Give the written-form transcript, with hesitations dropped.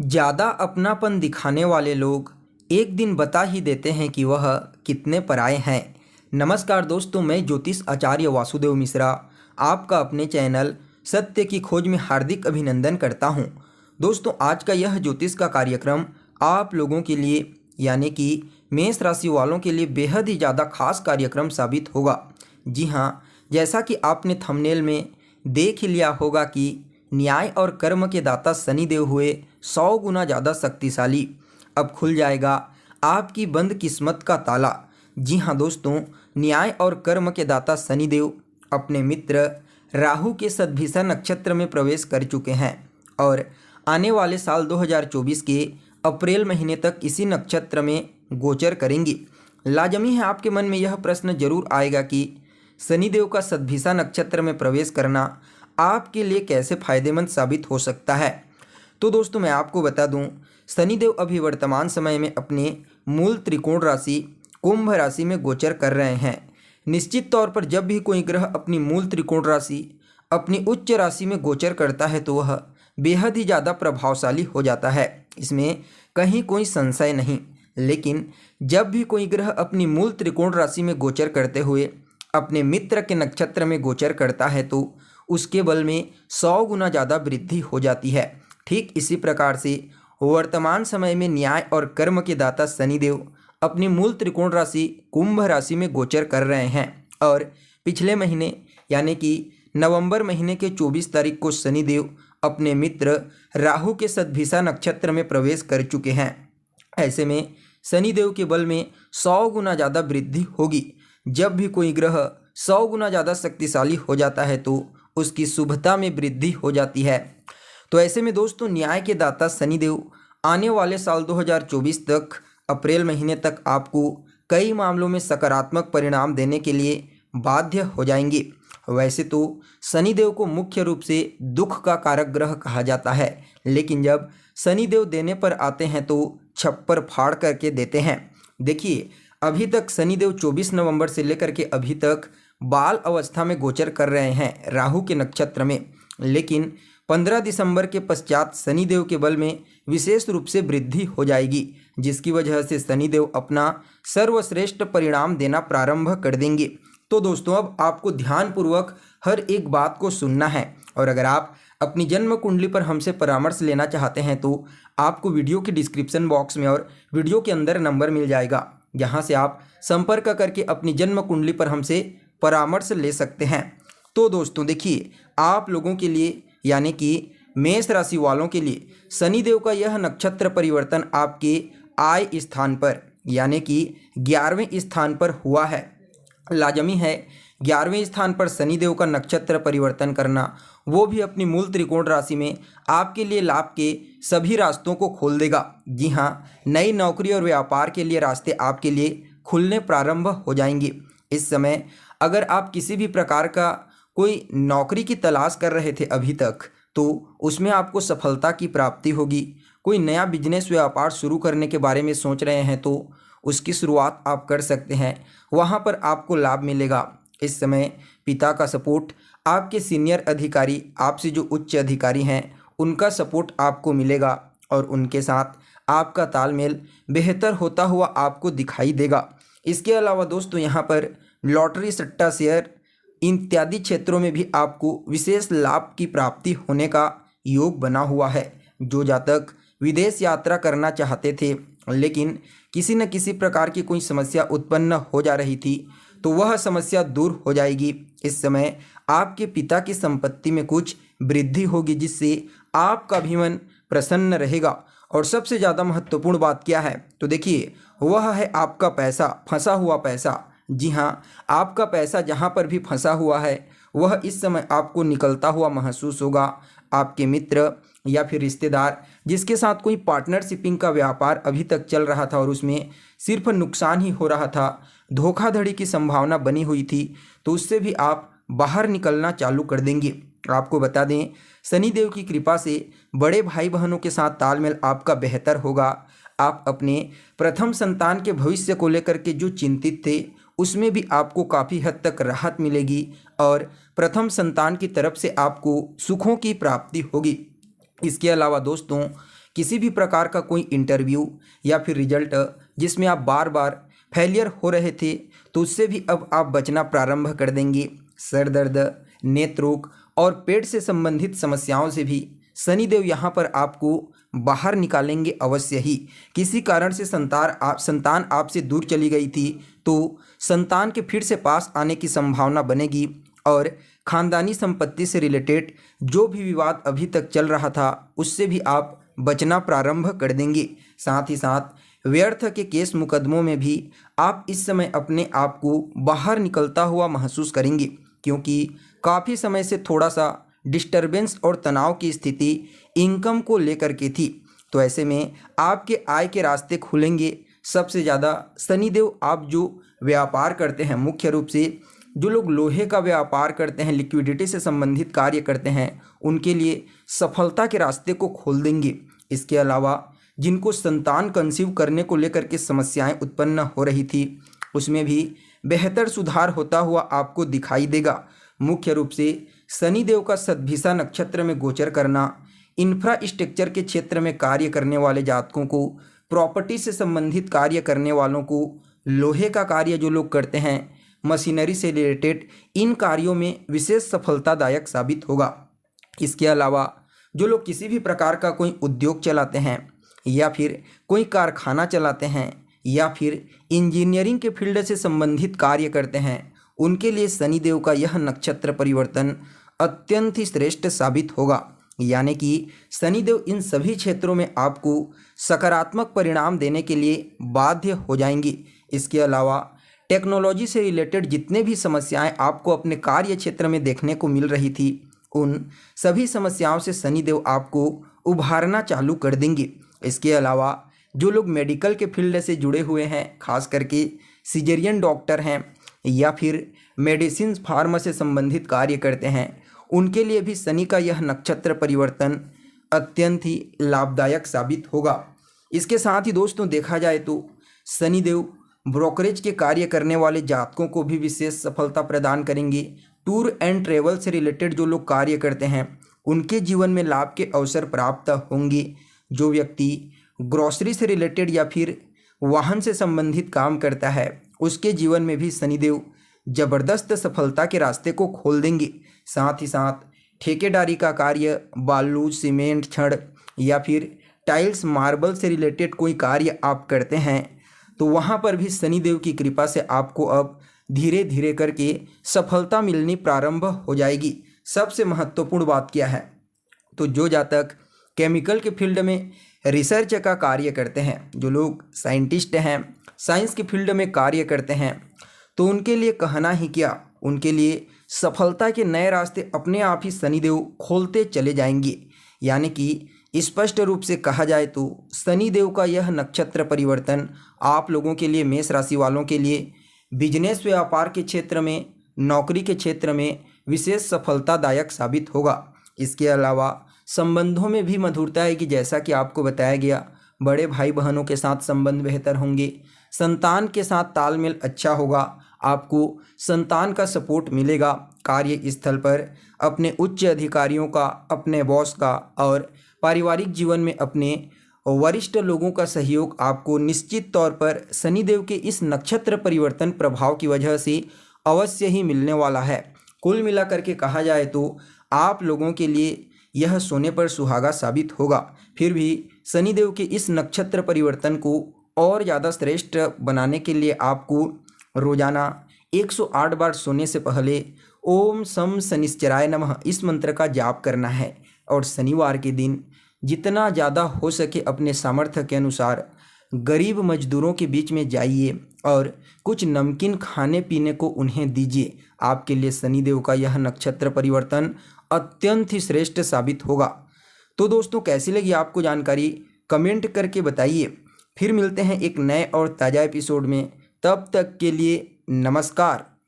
ज़्यादा अपनापन दिखाने वाले लोग एक दिन बता ही देते हैं कि वह कितने पराये हैं। नमस्कार दोस्तों, मैं ज्योतिष आचार्य वासुदेव मिश्रा आपका अपने चैनल सत्य की खोज में हार्दिक अभिनंदन करता हूं। दोस्तों, आज का यह ज्योतिष का कार्यक्रम आप लोगों के लिए यानी कि मेष राशि वालों के लिए बेहद ही ज़्यादा खास कार्यक्रम साबित होगा। जी हाँ, जैसा कि आपने थंबनेल में देख ही लिया होगा कि न्याय और कर्म के दाता शनिदेव हुए 100 गुना ज़्यादा शक्तिशाली। अब खुल जाएगा आपकी बंद किस्मत का ताला। जी हाँ दोस्तों, न्याय और कर्म के दाता शनिदेव अपने मित्र राहु के शतभिषा नक्षत्र में प्रवेश कर चुके हैं और आने वाले साल 2024 के अप्रैल महीने तक इसी नक्षत्र में गोचर करेंगी। लाजमी है आपके मन में यह प्रश्न जरूर आएगा कि शनिदेव का शतभिषा नक्षत्र में प्रवेश करना आपके लिए कैसे फायदेमंद साबित हो सकता है। तो दोस्तों, मैं आपको बता दूं, शनिदेव अभी वर्तमान समय में अपने मूल त्रिकोण राशि कुंभ राशि में गोचर कर रहे हैं। निश्चित तौर पर जब भी कोई ग्रह अपनी मूल त्रिकोण राशि अपनी उच्च राशि में गोचर करता है तो वह बेहद ही ज़्यादा प्रभावशाली हो जाता है, इसमें कहीं कोई संशय नहीं। लेकिन जब भी कोई ग्रह अपनी मूल त्रिकोण राशि में गोचर करते हुए अपने मित्र के नक्षत्र में गोचर करता है तो उसके बल में 100 गुना ज़्यादा वृद्धि हो जाती है। ठीक इसी प्रकार से वर्तमान समय में न्याय और कर्म के दाता शनिदेव अपनी मूल त्रिकोण राशि कुंभ राशि में गोचर कर रहे हैं और पिछले महीने यानी कि नवंबर महीने के 24 तारीख को शनिदेव अपने मित्र राहु के शतभिषा नक्षत्र में प्रवेश कर चुके हैं। ऐसे में शनिदेव के बल में 100 गुना ज़्यादा वृद्धि होगी। जब भी कोई ग्रह 100 गुना ज़्यादा शक्तिशाली हो जाता है तो उसकी शुभता में वृद्धि हो जाती है। तो ऐसे में दोस्तों, न्याय के दाता शनिदेव आने वाले साल 2024 तक अप्रैल महीने तक आपको कई मामलों में सकारात्मक परिणाम देने के लिए बाध्य हो जाएंगे। वैसे तो शनिदेव को मुख्य रूप से दुख का कारक ग्रह कहा जाता है, लेकिन जब शनिदेव देने पर आते हैं तो छप्पर फाड़ करके देते हैं। देखिए, अभी तक शनिदेव 24 नवंबर से लेकर के अभी तक बाल अवस्था में गोचर कर रहे हैं राहु के नक्षत्र में, लेकिन 15 दिसंबर के पश्चात शनिदेव के बल में विशेष रूप से वृद्धि हो जाएगी, जिसकी वजह से शनिदेव अपना सर्वश्रेष्ठ परिणाम देना प्रारंभ कर देंगे। तो दोस्तों, अब आपको ध्यानपूर्वक हर एक बात को सुनना है और अगर आप अपनी जन्म कुंडली पर हमसे परामर्श लेना चाहते हैं तो आपको वीडियो के डिस्क्रिप्शन बॉक्स में और वीडियो के अंदर नंबर मिल जाएगा, जहां से आप संपर्क करके अपनी जन्म कुंडली पर हमसे परामर्श ले सकते हैं। तो दोस्तों देखिए, आप लोगों के लिए यानी कि मेष राशि वालों के लिए शनिदेव का यह नक्षत्र परिवर्तन आपके आय स्थान पर यानी कि 11वें स्थान पर हुआ है। लाजमी है 11वें स्थान पर शनिदेव का नक्षत्र परिवर्तन करना, वो भी अपनी मूल त्रिकोण राशि में आपके लिए लाभ के सभी रास्तों को खोल देगा। जी हाँ, नई नौकरी और व्यापार के लिए रास्ते आपके लिए खुलने प्रारंभ हो जाएंगे। इस समय अगर आप किसी भी प्रकार का कोई नौकरी की तलाश कर रहे थे अभी तक, तो उसमें आपको सफलता की प्राप्ति होगी। कोई नया बिजनेस व्यापार शुरू करने के बारे में सोच रहे हैं तो उसकी शुरुआत आप कर सकते हैं, वहाँ पर आपको लाभ मिलेगा। इस समय पिता का सपोर्ट, आपके सीनियर अधिकारी, आपसे जो उच्च अधिकारी हैं उनका सपोर्ट आपको मिलेगा और उनके साथ आपका तालमेल बेहतर होता हुआ आपको दिखाई देगा। इसके अलावा दोस्तों, यहाँ पर लॉटरी, सट्टा, शेयर इत्यादि क्षेत्रों में भी आपको विशेष लाभ की प्राप्ति होने का योग बना हुआ है। जो जातक विदेश यात्रा करना चाहते थे लेकिन किसी न किसी प्रकार की कोई समस्या उत्पन्न हो जा रही थी तो वह समस्या दूर हो जाएगी। इस समय आपके पिता की संपत्ति में कुछ वृद्धि होगी, जिससे आपका भी मन प्रसन्न रहेगा। और सबसे ज़्यादा महत्वपूर्ण बात क्या है तो देखिए, वह है आपका पैसा, फंसा हुआ पैसा। जी हाँ, आपका पैसा जहाँ पर भी फंसा हुआ है वह इस समय आपको निकलता हुआ महसूस होगा। आपके मित्र या फिर रिश्तेदार जिसके साथ कोई पार्टनरशिपिंग का व्यापार अभी तक चल रहा था और उसमें सिर्फ नुकसान ही हो रहा था, धोखाधड़ी की संभावना बनी हुई थी, तो उससे भी आप बाहर निकलना चालू कर देंगे। आपको बता दें, शनिदेव की कृपा से बड़े भाई बहनों के साथ तालमेल आपका बेहतर होगा। आप अपने प्रथम संतान के भविष्य को लेकर के जो चिंतित थे उसमें भी आपको काफ़ी हद तक राहत मिलेगी और प्रथम संतान की तरफ से आपको सुखों की प्राप्ति होगी। इसके अलावा दोस्तों, किसी भी प्रकार का कोई इंटरव्यू या फिर रिजल्ट जिसमें आप बार बार फेलियर हो रहे थे तो उससे भी अब आप बचना प्रारंभ कर देंगे। सर दर्द, नेत्र रोग और पेट से संबंधित समस्याओं से भी शनिदेव यहाँ पर आपको बाहर निकालेंगे अवश्य ही। किसी कारण से संतान आपसे दूर चली गई थी तो संतान के फिर से पास आने की संभावना बनेगी और खानदानी संपत्ति से रिलेटेड जो भी विवाद अभी तक चल रहा था उससे भी आप बचना प्रारंभ कर देंगे। साथ ही साथ व्यर्थ के केस मुकदमों में भी आप इस समय अपने आप को बाहर निकलता हुआ महसूस करेंगे, क्योंकि काफ़ी समय से थोड़ा सा डिस्टरबेंस और तनाव की स्थिति इनकम को लेकर के थी। तो ऐसे में आपके आय के रास्ते खुलेंगे। सबसे ज़्यादा शनिदेव आप जो व्यापार करते हैं, मुख्य रूप से जो लोग लोहे का व्यापार करते हैं, लिक्विडिटी से संबंधित कार्य करते हैं, उनके लिए सफलता के रास्ते को खोल देंगे। इसके अलावा जिनको संतान कंसीव करने को लेकर के समस्याएं उत्पन्न हो रही थी उसमें भी बेहतर सुधार होता हुआ आपको दिखाई देगा। मुख्य रूप से शनिदेव का सद्भिषा नक्षत्र में गोचर करना इंफ्रास्ट्रक्चर के क्षेत्र में कार्य करने वाले जातकों को, प्रॉपर्टी से संबंधित कार्य करने वालों को, लोहे का कार्य जो लोग करते हैं, मशीनरी से रिलेटेड इन कार्यों में विशेष सफलतादायक साबित होगा। इसके अलावा जो लोग किसी भी प्रकार का कोई उद्योग चलाते हैं या फिर कोई कारखाना चलाते हैं या फिर इंजीनियरिंग के फील्ड से संबंधित कार्य करते हैं, उनके लिए शनिदेव का यह नक्षत्र परिवर्तन अत्यंत ही श्रेष्ठ साबित होगा। यानी कि शनिदेव इन सभी क्षेत्रों में आपको सकारात्मक परिणाम देने के लिए बाध्य हो जाएंगे। इसके अलावा टेक्नोलॉजी से रिलेटेड जितने भी समस्याएं आपको अपने कार्य क्षेत्र में देखने को मिल रही थी, उन सभी समस्याओं से शनिदेव आपको उभारना चालू कर देंगे। इसके अलावा जो लोग मेडिकल के फील्ड से जुड़े हुए हैं, खास करके सिजेरियन डॉक्टर हैं या फिर मेडिसिन फार्मा से संबंधित कार्य करते हैं, उनके लिए भी शनि का यह नक्षत्र परिवर्तन अत्यंत ही लाभदायक साबित होगा। इसके साथ ही दोस्तों देखा जाए तो शनिदेव ब्रोकरेज के कार्य करने वाले जातकों को भी विशेष सफलता प्रदान करेंगे। टूर एंड ट्रेवल से रिलेटेड जो लोग कार्य करते हैं उनके जीवन में लाभ के अवसर प्राप्त होंगे। जो व्यक्ति ग्रोसरी से रिलेटेड या फिर वाहन से संबंधित काम करता है उसके जीवन में भी शनिदेव जबरदस्त सफलता के रास्ते को खोल देंगे। साथ ही साथ ठेकेदारी का कार्य, बालू, सीमेंट, छड़ या फिर टाइल्स, मार्बल से रिलेटेड कोई कार्य आप करते हैं तो वहाँ पर भी शनिदेव की कृपा से आपको अब धीरे धीरे करके सफलता मिलनी प्रारंभ हो जाएगी। सबसे महत्वपूर्ण बात क्या है, तो जो जातक केमिकल के फील्ड में रिसर्च का कार्य करते हैं, जो लोग साइंटिस्ट हैं, साइंस के फील्ड में कार्य करते हैं, तो उनके लिए कहना ही क्या, उनके लिए सफलता के नए रास्ते अपने आप ही शनिदेव खोलते चले जाएंगे। यानी कि स्पष्ट रूप से कहा जाए तो शनिदेव का यह नक्षत्र परिवर्तन आप लोगों के लिए, मेष राशि वालों के लिए बिजनेस व्यापार के क्षेत्र में, नौकरी के क्षेत्र में विशेष सफलतादायक साबित होगा। इसके अलावा संबंधों में भी मधुरता आएगी। जैसा कि आपको बताया गया, बड़े भाई बहनों के साथ संबंध बेहतर होंगे, संतान के साथ तालमेल अच्छा होगा, आपको संतान का सपोर्ट मिलेगा। कार्य स्थल पर अपने उच्च अधिकारियों का, अपने बॉस का और पारिवारिक जीवन में अपने वरिष्ठ लोगों का सहयोग आपको निश्चित तौर पर शनिदेव के इस नक्षत्र परिवर्तन प्रभाव की वजह से अवश्य ही मिलने वाला है। कुल मिलाकर के कहा जाए तो आप लोगों के लिए यह सोने पर सुहागा साबित होगा। फिर भी शनिदेव के इस नक्षत्र परिवर्तन को और ज़्यादा श्रेष्ठ बनाने के लिए आपको रोजाना 108 बार सोने से पहले ओम सम शनिश्चराय नमः इस मंत्र का जाप करना है। और शनिवार के दिन जितना ज़्यादा हो सके अपने सामर्थ्य के अनुसार गरीब मजदूरों के बीच में जाइए और कुछ नमकीन खाने पीने को उन्हें दीजिए। आपके लिए शनिदेव का यह नक्षत्र परिवर्तन अत्यंत ही श्रेष्ठ साबित होगा। तो दोस्तों, कैसी लगी आपको जानकारी कमेंट करके बताइए। फिर मिलते हैं एक नए और ताज़ा एपिसोड में। तब तक के लिए नमस्कार।